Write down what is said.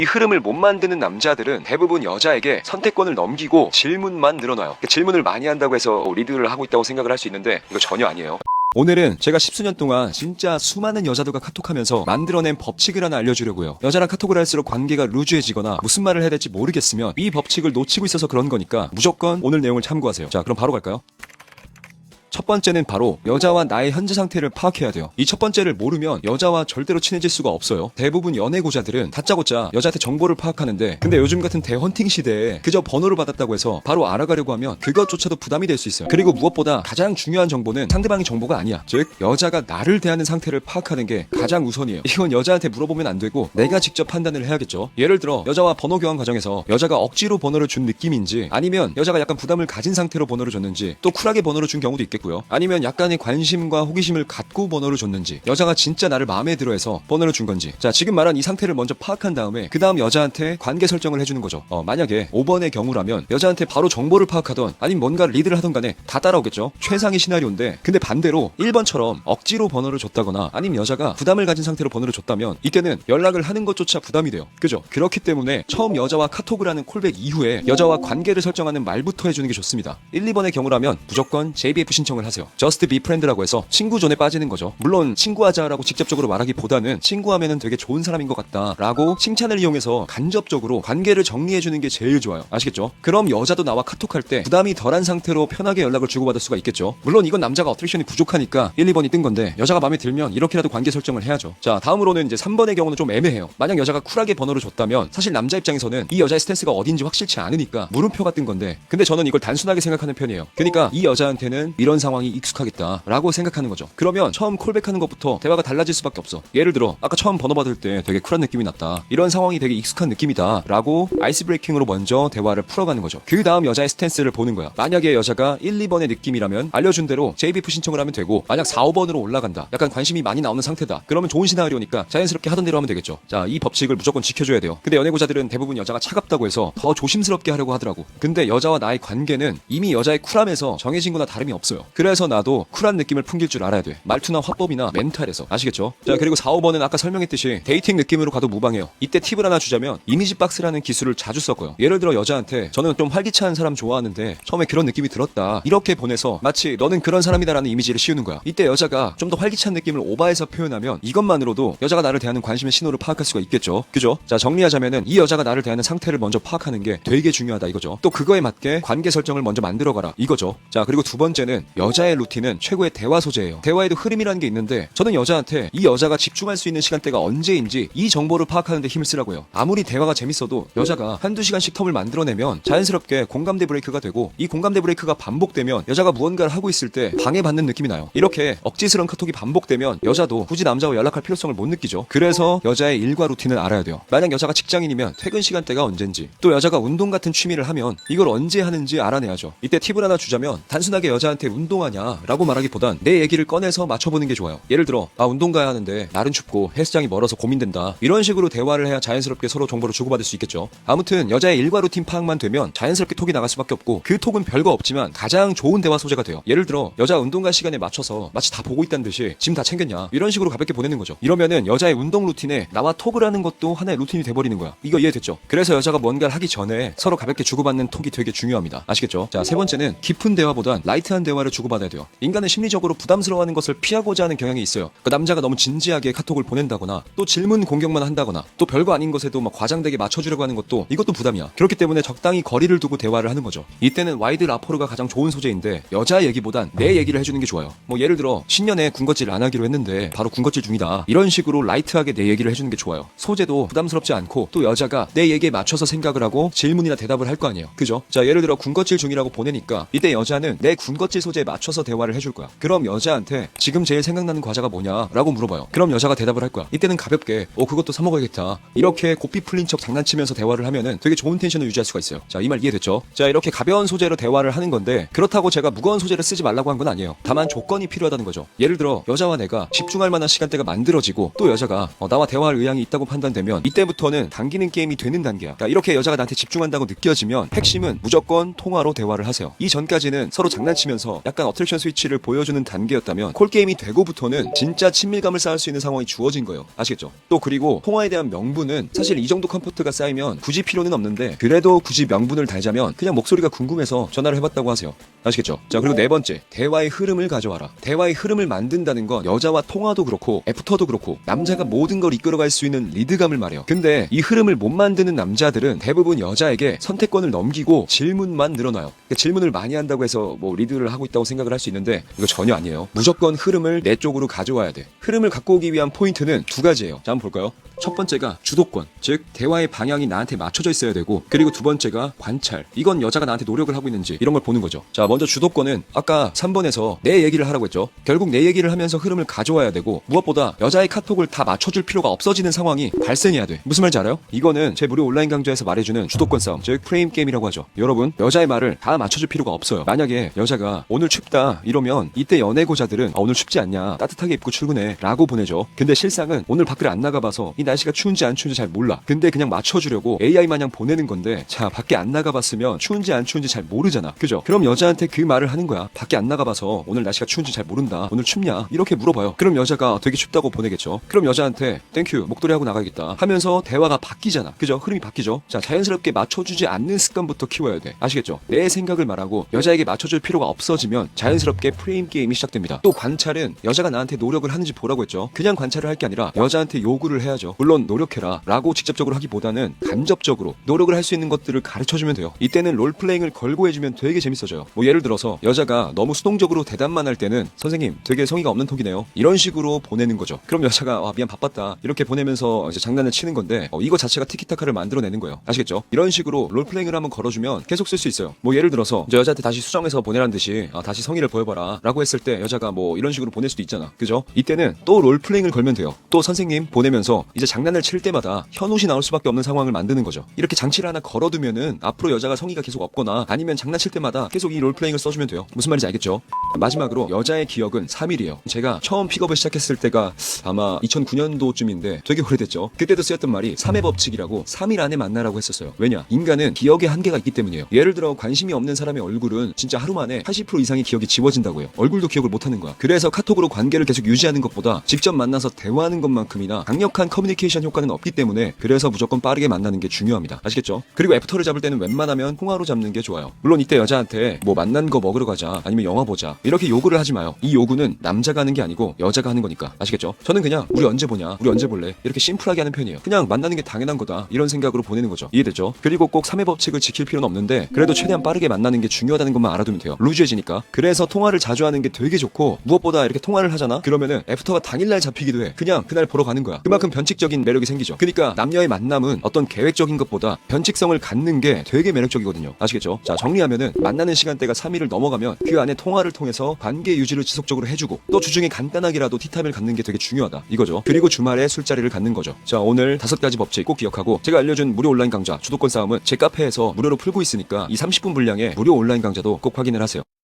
이 흐름을 못 만드는 남자들은 대부분 여자에게 선택권을 넘기고 질문만 늘어놔요. 질문을 많이 한다고 해서 리드를 하고 있다고 생각을 할 수 있는데 이거 전혀 아니에요. 오늘은 제가 십수년 동안 진짜 수많은 여자들과 카톡하면서 만들어낸 법칙을 하나 알려주려고요. 여자랑 카톡을 할수록 관계가 루즈해지거나 무슨 말을 해야 될지 모르겠으면 이 법칙을 놓치고 있어서 그런 거니까 무조건 오늘 내용을 참고하세요. 자, 그럼 바로 갈까요? 첫 번째는 바로 여자와 나의 현재 상태를 파악해야 돼요. 이 첫 번째를 모르면 여자와 절대로 친해질 수가 없어요. 대부분 연애고자들은 다짜고짜 여자한테 정보를 파악하는데, 근데 요즘 같은 대헌팅 시대에 그저 번호를 받았다고 해서 바로 알아가려고 하면 그것조차도 부담이 될 수 있어요. 그리고 무엇보다 가장 중요한 정보는 상대방의 정보가 아니야. 즉 여자가 나를 대하는 상태를 파악하는 게 가장 우선이에요. 이건 여자한테 물어보면 안 되고 내가 직접 판단을 해야겠죠. 예를 들어 여자와 번호 교환 과정에서 여자가 억지로 번호를 준 느낌인지, 아니면 여자가 약간 부담을 가진 상태로 번호를 줬는지, 또 쿨하게 번호를 준 경우도 있겠고요. 아니면 약간의 관심과 호기심을 갖고 번호를 줬는지, 여자가 진짜 나를 마음에 들어해서 번호를 준 건지. 자, 지금 말한 이 상태를 먼저 파악한 다음에 그 다음 여자한테 관계 설정을 해주는 거죠. 만약에 5번의 경우라면 여자한테 바로 정보를 파악하던 아니면 뭔가 리드를 하던 간에 다 따라오겠죠. 최상의 시나리오인데, 근데 반대로 1번처럼 억지로 번호를 줬다거나 아니면 여자가 부담을 가진 상태로 번호를 줬다면 이때는 연락을 하는 것조차 부담이 돼요. 그죠? 그렇기 때문에 처음 여자와 카톡을 하는 콜백 이후에 여자와 관계를 설정하는 말부터 해주는 게 좋습니다. 1, 2번의 경우라면 무조건 JBF 신청을 하세요. Just be friend라고 해서 친구존에 빠지는 거죠. 물론 친구하자라고 직접적으로 말하기보다는 친구하면은 되게 좋은 사람인 것 같다 라고 칭찬을 이용해서 간접적으로 관계를 정리해주는 게 제일 좋아요. 아시겠죠? 그럼 여자도 나와 카톡할 때 부담이 덜한 상태로 편하게 연락을 주고받을 수가 있겠죠. 물론 이건 남자가 어트랙션이 부족하니까 1, 2번이 뜬 건데, 여자가 마음에 들면 이렇게라도 관계 설정을 해야죠. 자, 다음으로는 이제 3번의 경우는 좀 애매해요. 만약 여자가 쿨하게 번호를 줬다면 사실 남자 입장에서는 이 여자의 스탠스가 어딘지 확실치 않으니까 물음표가 뜬 건데, 근데 저는 이걸 단순하게 생각하는 편이에요. 그러니까 이 여자한테는 이런 상황이 익숙하겠다 라고 생각하는 거죠. 그러면 처음 콜백하는 것부터 대화가 달라질 수밖에 없어. 예를 들어 아까 처음 번호 받을 때 되게 쿨한 느낌이 났다, 이런 상황이 되게 익숙한 느낌이다 라고 아이스 브레이킹으로 먼저 대화를 풀어가는 거죠. 그 다음 여자의 스탠스를 보는 거야. 만약에 여자가 1, 2번의 느낌이라면 알려준 대로 JBF 신청을 하면 되고, 만약 4, 5번으로 올라간다, 약간 관심이 많이 나오는 상태다, 그러면 좋은 시나리오니까 자연스럽게 하던 대로 하면 되겠죠. 자, 이 법칙을 무조건 지켜줘야 돼요. 근데 연애고자들은 대부분 여자가 차갑다고 해서 더 조심스럽게 하려고 하더라고. 근데 여자와 나의 관계는 이미 여자의 쿨함에서 정해진 거나 다름이 없어요. 그래서 나도 쿨한 느낌을 풍길 줄 알아야 돼. 말투나 화법이나 멘탈에서. 아시겠죠? 자, 그리고 4, 5번은 아까 설명했듯이 데이팅 느낌으로 가도 무방해요. 이때 팁을 하나 주자면 이미지 박스라는 기술을 자주 썼고요. 예를 들어 여자한테 저는 좀 활기찬 사람 좋아하는데 처음에 그런 느낌이 들었다, 이렇게 보내서 마치 너는 그런 사람이다라는 이미지를 씌우는 거야. 이때 여자가 좀 더 활기찬 느낌을 오버해서 표현하면 이것만으로도 여자가 나를 대하는 관심의 신호를 파악할 수가 있겠죠. 그죠? 자, 정리하자면은 이 여자가 나를 대하는 상태를 먼저 파악하는 게 되게 중요하다 이거죠. 또 그거에 맞게 관계 설정을 먼저 만들어가라 이거죠. 자, 그리고 두 번째는 여자의 루틴은 최고의 대화 소재예요. 대화에도 흐름이라는 게 있는데, 저는 여자한테 이 여자가 집중할 수 있는 시간대가 언제인지 이 정보를 파악하는 데 힘을 쓰라고요. 아무리 대화가 재밌어도 여자가 한두 시간씩 텀을 만들어내면 자연스럽게 공감대 브레이크가 되고, 이 공감대 브레이크가 반복되면 여자가 무언가를 하고 있을 때 방해받는 느낌이 나요. 이렇게 억지스러운 카톡이 반복되면 여자도 굳이 남자와 연락할 필요성을 못 느끼죠. 그래서 여자의 일과 루틴을 알아야 돼요. 만약 여자가 직장인이면 퇴근 시간대가 언젠지, 또 여자가 운동 같은 취미를 하면 이걸 언제 하는지 알아내야죠. 이때 팁을 하나 주자면 단순하게 여자한테 운동하냐 라고 말하기보단 내 얘기를 꺼내서 맞춰보는 게 좋아요. 예를 들어 운동 가야 하는데 날은 춥고 헬스장이 멀어서 고민된다, 이런 식으로 대화를 해야 자연스럽게 서로 정보를 주고받을 수 있겠죠. 아무튼 여자의 일과 루틴 파악만 되면 자연스럽게 톡이 나갈 수밖에 없고, 그 톡은 별거 없지만 가장 좋은 대화 소재가 돼요. 예를 들어 여자 운동 갈 시간에 맞춰서 마치 다 보고 있다는 듯이 짐 다 챙겼냐, 이런 식으로 가볍게 보내는 거죠. 이러면은 여자의 운동 루틴에 나와 톡을 하는 것도 하나의 루틴이 돼버리는 거야. 이거 이해됐죠? 그래서 여자가 뭔가를 하기 전에 서로 가볍게 주고받는 톡이 되게 중요합니다. 아시겠죠? 자, 세 번째는 깊은 대화보단 라이트한 대화를 주고받아야 돼요. 인간은 심리적으로 부담스러워하는 것을 피하고자 하는 경향이 있어요. 그 남자가 너무 진지하게 카톡을 보낸다거나 또 질문 공격만 한다거나 또 별거 아닌 것에도 막 과장되게 맞춰주려고 하는 것도, 이것도 부담이야. 그렇기 때문에 적당히 거리를 두고 대화를 하는 거죠. 이때는 와이드 라포르가 가장 좋은 소재인데, 여자 얘기보단 내 얘기를 해주는 게 좋아요. 뭐 예를 들어 신년에 군것질 안 하기로 했는데 바로 군것질 중이다, 이런 식으로 라이트하게 내 얘기를 해주는 게 좋아요. 소재도 부담스럽지 않고, 또 여자가 내 얘기에 맞춰서 생각을 하고 질문이나 대답을 할 거 아니에요. 그죠? 자, 예를 들어 군것질 중이라고 보내니까 이때 여자는 내 군것질 소재에 맞춰서 대화를 해줄 거야. 그럼 여자한테 지금 제일 생각나는 과자가 뭐냐 라고 물어봐요. 그럼 여자가 대답을 할 거야. 이때는 가볍게 그것도 사 먹어야겠다, 이렇게 고삐 풀린 척 장난치면서 대화를 하면은 되게 좋은 텐션을 유지할 수가 있어요. 자, 이 말 이해됐죠? 자, 이렇게 가벼운 소재로 대화를 하는 건데, 그렇다고 제가 무거운 소재를 쓰지 말라고 한 건 아니에요. 다만 조건이 필요하다는 거죠. 예를 들어 여자와 내가 집중할 만한 시간대가 만들어지고, 또 여자가 나와 대화할 의향이 있다고 판단되면 이때부터는 당기는 게임이 되는 단계야. 그러니까 이렇게 여자가 나한테 집중한다고 느껴지면 핵심은 무조건 통화로 대화를 하세요. 이 전까지는 서로 장난치면서 약간 어트랙션 스위치를 보여주는 단계였다면 콜게임이 되고부터는 진짜 친밀감을 쌓을 수 있는 상황이 주어진 거예요. 아시겠죠? 또 그리고 통화에 대한 명분은 사실 이 정도 컴포트가 쌓이면 굳이 필요는 없는데 그래도 굳이 명분을 달자면 그냥 목소리가 궁금해서 전화를 해봤다고 하세요. 아시겠죠? 자, 그리고 네 번째, 대화의 흐름을 가져와라. 대화의 흐름을 만든다는 건 여자와 통화도 그렇고 애프터도 그렇고 남자가 모든 걸 이끌어갈 수 있는 리드감을 말해요. 근데 이 흐름을 못 만드는 남자들은 대부분 여자에게 선택권을 넘기고 질문만 늘어놔요. 그러니까 질문을 많이 한다고 해서 뭐 리드를 하고 있다고 생각을 할 수 있는데 이거 전혀 아니에요. 무조건 흐름을 내 쪽으로 가져와야 돼. 흐름을 갖고 오기 위한 포인트는 두 가지예요. 자, 한번 볼까요? 첫 번째가 주도권, 즉 대화의 방향이 나한테 맞춰져 있어야 되고, 그리고 두 번째가 관찰. 이건 여자가 나한테 노력을 하고 있는지 이런 걸 보는 거죠. 자, 먼저 주도권은 아까 3번에서 내 얘기를 하라고 했죠. 결국 내 얘기를 하면서 흐름을 가져와야 되고, 무엇보다 여자의 카톡을 다 맞춰줄 필요가 없어지는 상황이 발생해야 돼. 무슨 말인지 알아요? 이거는 제 무료 온라인 강좌에서 말해주는 주도권 싸움, 즉 프레임 게임이라고 하죠. 여러분, 여자의 말을 다 맞춰줄 필요가 없어요. 만약에 여자가 오늘 춥다 이러면 이때 연애고자들은 오늘 춥지 않냐, 따뜻하게 입고 출근해 라고 보내죠. 근데 실상은 오늘 밖을 안 나가봐서 이 날씨가 추운지 안 추운지 잘 몰라. 근데 그냥 맞춰주려고 AI 마냥 보내는 건데, 자, 밖에 안 나가봤으면 추운지 안 추운지 잘 모르잖아. 그죠? 그럼 여자한테 그 말을 하는 거야. 밖에 안 나가봐서 오늘 날씨가 추운지 잘 모른다. 오늘 춥냐? 이렇게 물어봐요. 그럼 여자가 되게 춥다고 보내겠죠. 그럼 여자한테 땡큐 목도리 하고 나가겠다 하면서 대화가 바뀌잖아. 그죠? 흐름이 바뀌죠. 자, 자연스럽게 맞춰주지 않는 습관부터 키워야 돼. 아시겠죠? 내 생각을 말하고 여자에게 맞춰줄 필요가 없어지면 자연스럽게 프레임 게임이 시작됩니다. 또 관찰은 여자가 나한테 노력을 하는지 보라고 했죠. 그냥 관찰을 할 게 아니라 여자한테 요구를 해야죠. 물론 노력해라 라고 직접적으로 하기보다는 간접적으로 노력을 할 수 있는 것들을 가르쳐주면 돼요. 이때는 롤플레잉을 걸고 해주면 되게 재밌어져요. 뭐 예를 들어서 여자가 너무 수동적으로 대답만 할 때는 선생님 되게 성의가 없는 톡이네요, 이런 식으로 보내는 거죠. 그럼 여자가 미안 바빴다 이렇게 보내면서 이제 장난을 치는 건데, 이거 자체가 티키타카를 만들어내는 거예요. 아시겠죠? 이런 식으로 롤플레잉을 한번 걸어주면 계속 쓸 수 있어요. 뭐 예를 들어서 이제 여자한테 다시 수정해서 보내라는 듯이 다시 성의를 보여봐라 라고 했을 때 여자가 뭐 이런 식으로 보낼 수도 있잖아. 그죠? 이때는 또 롤플레잉을 걸면 돼요. 또 선생님 보내면서 이제 장난을 칠 때마다 현옷이 나올 수밖에 없는 상황을 만드는 거죠. 이렇게 장치를 하나 걸어두면은 앞으로 여자가 성의가 계속 없거나 아니면 장난칠 때마다 계속 이 롤플레잉을 써주면 돼요. 무슨 말인지 알겠죠? 마지막으로 여자의 기억은 3일이에요. 제가 처음 픽업을 시작했을 때가 아마 2009년도쯤인데 되게 오래됐죠. 그때도 쓰였던 말이 3의 법칙이라고, 3일 안에 만나라고 했었어요. 왜냐? 인간은 기억의 한계가 있기 때문이에요. 예를 들어 관심이 없는 사람의 얼굴은 진짜 하루 만에 80% 이상의 기억이 지워진다고 해요. 얼굴도 기억을 못하는 거야. 그래서 카톡으로 관계를 계속 유지하는 것보다 직접 만나서 대화하는 것만큼이나 강력한 커뮤니케이션 효과는 없기 때문에, 그래서 무조건 빠르게 만나는 게 중요합니다. 아시겠죠? 그리고 애프터를 잡을 때는 웬만하면 통화로 잡는 게 좋아요. 물론 이때 여자한테 뭐 만난 거 먹으러 가자 아니면 영화 보자 이렇게 요구를 하지 마요. 이 요구는 남자가 하는 게 아니고 여자가 하는 거니까. 아시겠죠? 저는 그냥 우리 언제 보냐, 우리 언제 볼래 이렇게 심플하게 하는 편이에요. 그냥 만나는 게 당연한 거다 이런 생각으로 보내는 거죠. 이해되죠? 그리고 꼭 3의 법칙을 지킬 필요는 없는데 그래도 최대한 빠르게 만나는 게 중요하다는 것만 알아두면 돼요. 루즈해지니까. 그래서 통화를 자주 하는 게 되게 좋고, 무엇보다 이렇게 통화를 하잖아? 그러면은 애프터가 당일날 잡히기도 해. 그냥 그날 보러 가는 거야. 그만큼 변칙적인 매력이 생기죠. 그러니까 남녀의 만남은 어떤 계획적인 것보다 변칙성을 갖는 게 되게 매력적이거든요. 아시겠죠? 자, 정리하면은 만나는 시간대가 3일을 넘어가면 그 안에 통화를 통해서 관계 유지를 지속적으로 해주고, 또 주중에 간단하게라도 티타임을 갖는 게 되게 중요하다 이거죠. 그리고 주말에 술자리를 갖는 거죠. 자, 오늘 5가지 법칙 꼭 기억하고, 제가 알려준 무료 온라인 강좌 주도권 싸움은 제 카페에서 무료로 풀고 있으니까 이 30분 분량의 무료 온라인 강좌도 꼭 확인을 하세요.